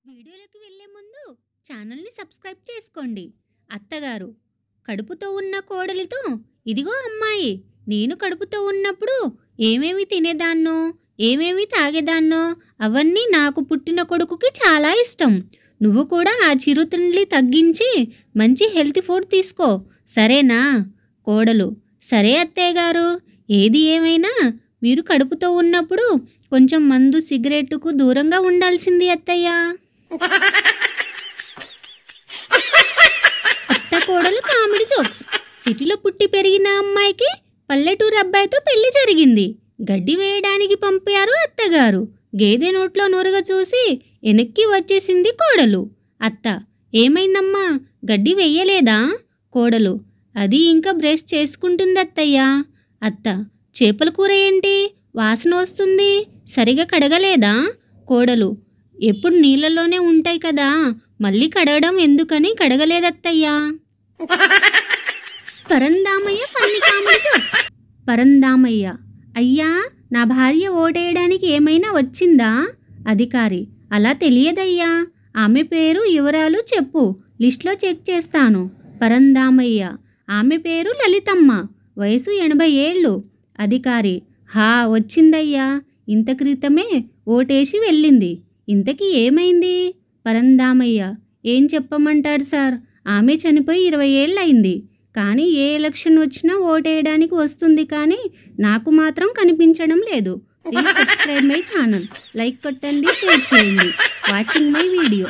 వీడియోలోకి వెళ్ళే ముందు ఛానల్ని సబ్స్క్రైబ్ చేసుకోండి. అత్తగారు కడుపుతో ఉన్న కోడలితో, ఇదిగో అమ్మాయి, నేను కడుపుతో ఉన్నప్పుడు ఏమేమి తినేదాన్నో, ఏమేమి తాగేదాన్నో అవన్నీ నాకు పుట్టిన కొడుకుకి చాలా ఇష్టం. నువ్వు కూడా ఆ చిరుతిండ్లు తగ్గించి మంచి హెల్తీ ఫుడ్ తీసుకో, సరేనా? కోడలు: సరే అత్తయ్య గారు. ఏది ఏమైనా మీరు కడుపుతో ఉన్నప్పుడు కొంచెం మందు సిగరెట్టుకు దూరంగా ఉండాల్సింది అత్తయ్య. అత్త కోడలు కామెడీ జోక్స్. సిటీలో పుట్టి పెరిగిన అమ్మాయికి పల్లెటూరు అబ్బాయితో పెళ్లి జరిగింది. గడ్డి వేయడానికి పంపారు అత్తగారు. గేదె నోట్లో నొరగ చూసి వెనక్కి వచ్చేసింది కోడలు. అత్త: ఏమైందమ్మా, గడ్డి వెయ్యలేదా? కోడలు: అది ఇంకా బ్రష్ చేసుకుంటుంది అత్తయ్య. అత్త: చేపల కూర ఏంటి, వాసన వస్తుంది, సరిగా కడగలేదా? కోడలు: ఎప్పుడు నీళ్ళలోనే ఉంటాయి కదా, మళ్ళీ కడగడం ఎందుకని కడగలేదత్తయ్యా. Parandamayya funny comedy jokes. Parandamayya: అయ్యా, నా భార్య ఓటేయడానికి ఏమైనా వచ్చిందా? అధికారి: అలా తెలియదయ్యా, ఆమె పేరు వివరాలు చెప్పు, లిస్ట్లో చెక్ చేస్తాను. పరందామయ్య: ఆమె పేరు లలితమ్మ, వయసు 80 ఏళ్ళు. అధికారి: హా, వచ్చిందయ్యా, ఇంత క్రితమే ఓటేసి వెళ్ళింది. ఇంతకీ ఏమైంది? పరందామయ్య: ఏం చెప్పమంటారు సార్, ఆమె చనిపోయి 20 ఏళ్ళయింది. కానీ ఏ ఎలక్షన్ వచ్చినా ఓటేయడానికి వస్తుంది, కానీ నాకు మాత్రం కనిపించడం లేదు. Please subscribe my channel, like కొట్టండి, షేర్ చేయండి. Watching my video.